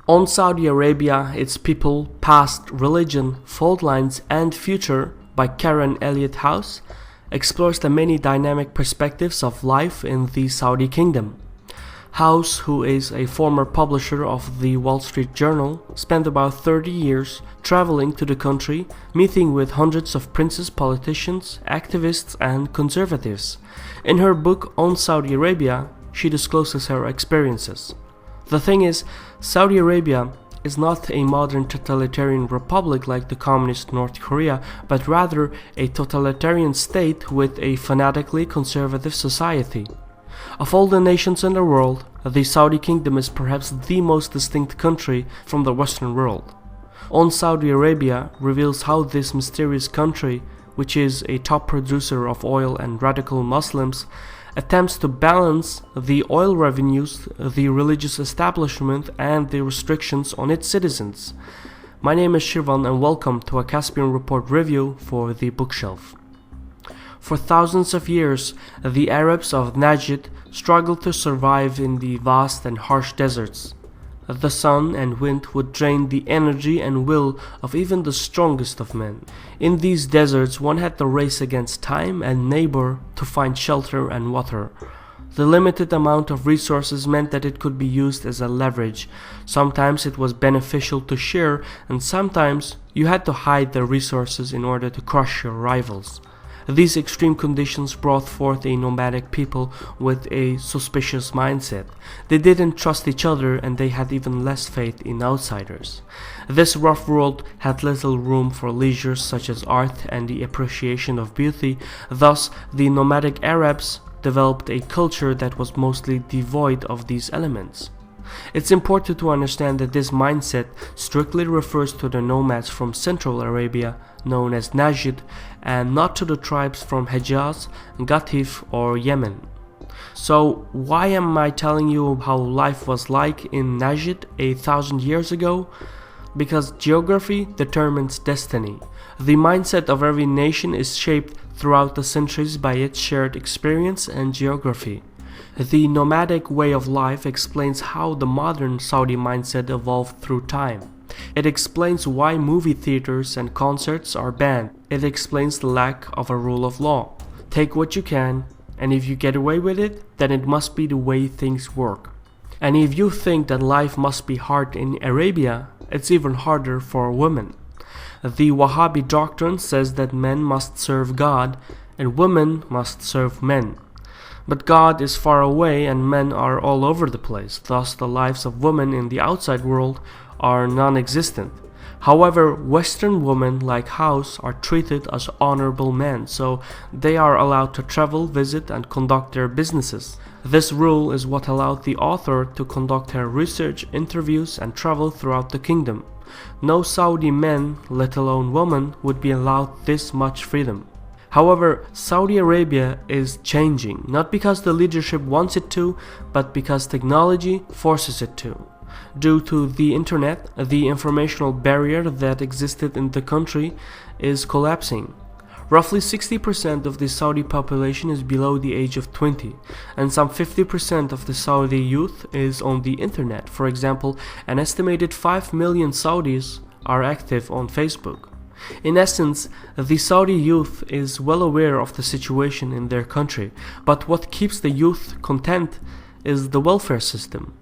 On Saudi Arabia, its people, past, religion, fault lines, and future by Karen Elliott House explores the many dynamic perspectives of life in the Saudi kingdom. House, who is a former publisher of the Wall Street Journal, spent about 30 years traveling to the country, meeting with hundreds of princes, politicians, activists, and conservatives. In her book On Saudi Arabia, she discloses her experiences. The thing is, Saudi Arabia is not a modern totalitarian republic like the communist North Korea, but rather a totalitarian state with a fanatically conservative society. Of all the nations in the world, the Saudi kingdom is perhaps the most distinct country from the Western world. On Saudi Arabia reveals how this mysterious country, which is a top producer of oil and radical Muslims, attempts to balance the oil revenues, the religious establishment, and the restrictions on its citizens. My name is Shirvan and welcome to a Caspian Report review for the bookshelf. For thousands of years, the Arabs of Najd struggled to survive in the vast and harsh deserts. The sun and wind would drain the energy and will of even the strongest of men. In these deserts, one had to race against time and neighbor to find shelter and water. The limited amount of resources meant that it could be used as a leverage. Sometimes it was beneficial to share, and sometimes you had to hide the resources in order to crush your rivals. These extreme conditions brought forth a nomadic people with a suspicious mindset. They didn't trust each other and they had even less faith in outsiders. This rough world had little room for leisure such as art and the appreciation of beauty. Thus, the nomadic Arabs developed a culture that was mostly devoid of these elements. It's important to understand that this mindset strictly refers to the nomads from Central Arabia, known as Najd, and not to the tribes from Hejaz, Gatif, or Yemen. So, why am I telling you how life was like in Najd 1,000 years ago? Because geography determines destiny. The mindset of every nation is shaped throughout the centuries by its shared experience and geography. The nomadic way of life explains how the modern Saudi mindset evolved through time. It explains why movie theaters and concerts are banned. It explains the lack of a rule of law. Take what you can, and if you get away with it, then it must be the way things work. And if you think that life must be hard in Arabia, it's even harder for women. The Wahhabi doctrine says that men must serve God and women must serve men. But God is far away and men are all over the place, thus the lives of women in the outside world are non-existent. However, Western women like House are treated as honorable men, so they are allowed to travel, visit, and conduct their businesses. This rule is what allowed the author to conduct her research, interviews, and travel throughout the kingdom. No Saudi men, let alone women, would be allowed this much freedom. However, Saudi Arabia is changing, not because the leadership wants it to, but because technology forces it to. Due to the internet, the informational barrier that existed in the country is collapsing. Roughly 60% of the Saudi population is below the age of 20, and some 50% of the Saudi youth is on the internet. For example, an estimated 5 million Saudis are active on Facebook. In essence, the Saudi youth is well aware of the situation in their country, but what keeps the youth content is the welfare system.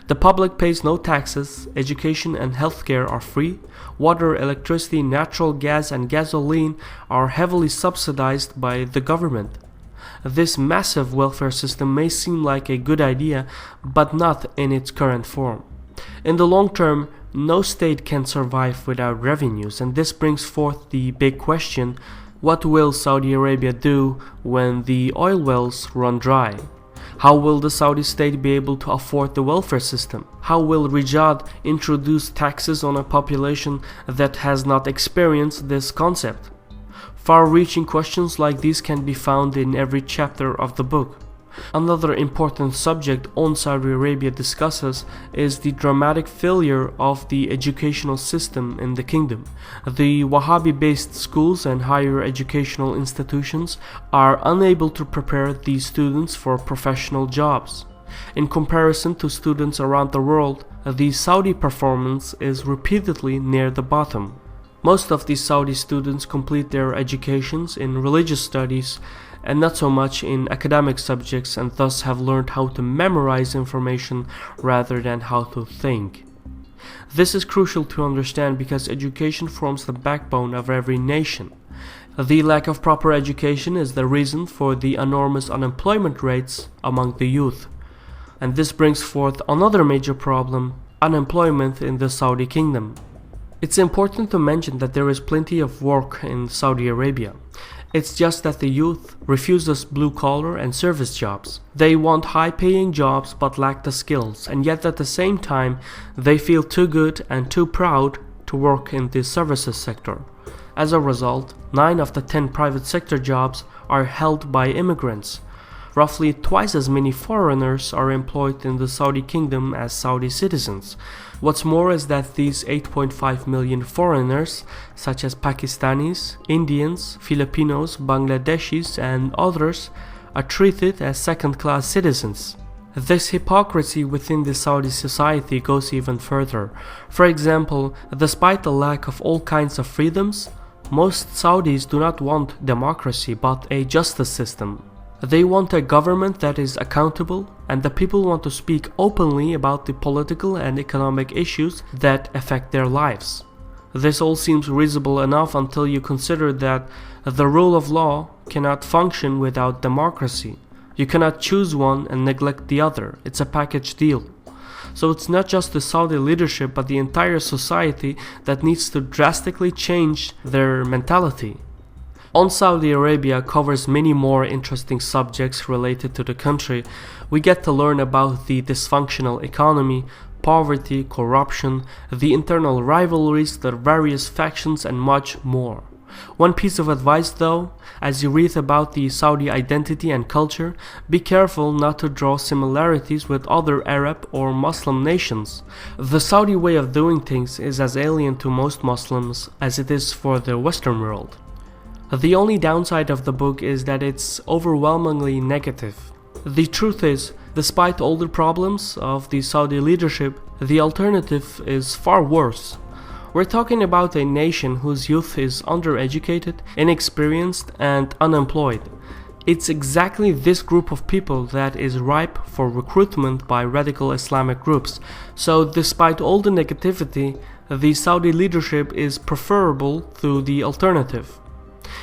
The public pays no taxes, education and healthcare are free, water, electricity, natural gas and gasoline are heavily subsidized by the government. This massive welfare system may seem like a good idea, but not in its current form. In the long term, no state can survive without revenues, and this brings forth the big question: what will Saudi Arabia do when the oil wells run dry? How will the Saudi state be able to afford the welfare system? How will Riyadh introduce taxes on a population that has not experienced this concept? Far-reaching questions like these can be found in every chapter of the book. Another important subject On Saudi Arabia discusses is the dramatic failure of the educational system in the kingdom. The Wahhabi-based schools and higher educational institutions are unable to prepare these students for professional jobs. In comparison to students around the world, the Saudi performance is repeatedly near the bottom. Most of these Saudi students complete their educations in religious studies and not so much in academic subjects, and thus have learned how to memorize information rather than how to think. This is crucial to understand because education forms the backbone of every nation. The lack of proper education is the reason for the enormous unemployment rates among the youth. And this brings forth another major problem: unemployment in the Saudi kingdom. It's important to mention that there is plenty of work in Saudi Arabia. It's just that the youth refuses blue-collar and service jobs. They want high-paying jobs but lack the skills, and yet at the same time they feel too good and too proud to work in the services sector. As a result, 9 of the 10 private sector jobs are held by immigrants. Roughly twice as many foreigners are employed in the Saudi kingdom as Saudi citizens. What's more is that these 8.5 million foreigners, such as Pakistanis, Indians, Filipinos, Bangladeshis, and others, are treated as second-class citizens. This hypocrisy within the Saudi society goes even further. For example, despite the lack of all kinds of freedoms, most Saudis do not want democracy but a justice system. They want a government that is accountable, and the people want to speak openly about the political and economic issues that affect their lives. This all seems reasonable enough until you consider that the rule of law cannot function without democracy. You cannot choose one and neglect the other. It's a package deal. So it's not just the Saudi leadership but the entire society that needs to drastically change their mentality. On Saudi Arabia covers many more interesting subjects related to the country. We get to learn about the dysfunctional economy, poverty, corruption, the internal rivalries, the various factions, and much more. One piece of advice though, as you read about the Saudi identity and culture, be careful not to draw similarities with other Arab or Muslim nations. The Saudi way of doing things is as alien to most Muslims as it is for the Western world. The only downside of the book is that it's overwhelmingly negative. The truth is, despite all the problems of the Saudi leadership, the alternative is far worse. We're talking about a nation whose youth is undereducated, inexperienced, and unemployed. It's exactly this group of people that is ripe for recruitment by radical Islamic groups. So despite all the negativity, the Saudi leadership is preferable to the alternative.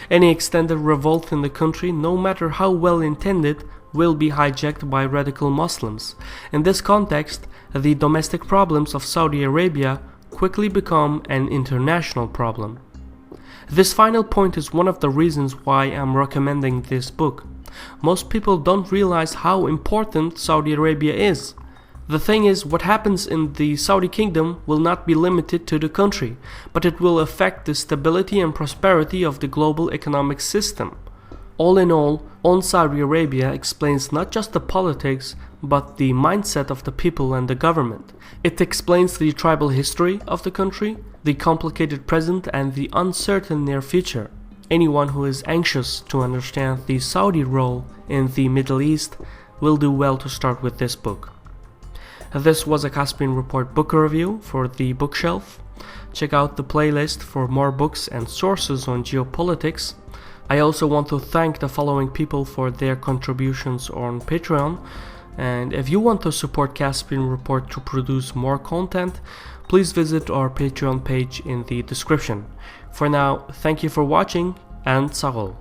Any extended revolt in the country, no matter how well intended, will be hijacked by radical Muslims. In this context, the domestic problems of Saudi Arabia quickly become an international problem. This final point is one of the reasons why I'm recommending this book. Most people don't realize how important Saudi Arabia is. The thing is, what happens in the Saudi kingdom will not be limited to the country, but it will affect the stability and prosperity of the global economic system. All in all, On Saudi Arabia explains not just the politics, but the mindset of the people and the government. It explains the tribal history of the country, the complicated present, and the uncertain near future. Anyone who is anxious to understand the Saudi role in the Middle East will do well to start with this book. This was a Caspian Report book review for the bookshelf. Check out the playlist for more books and sources on geopolitics. I also want to thank the following people for their contributions on Patreon. And if you want to support Caspian Report to produce more content, please visit our Patreon page in the description. For now, thank you for watching, and Sahol.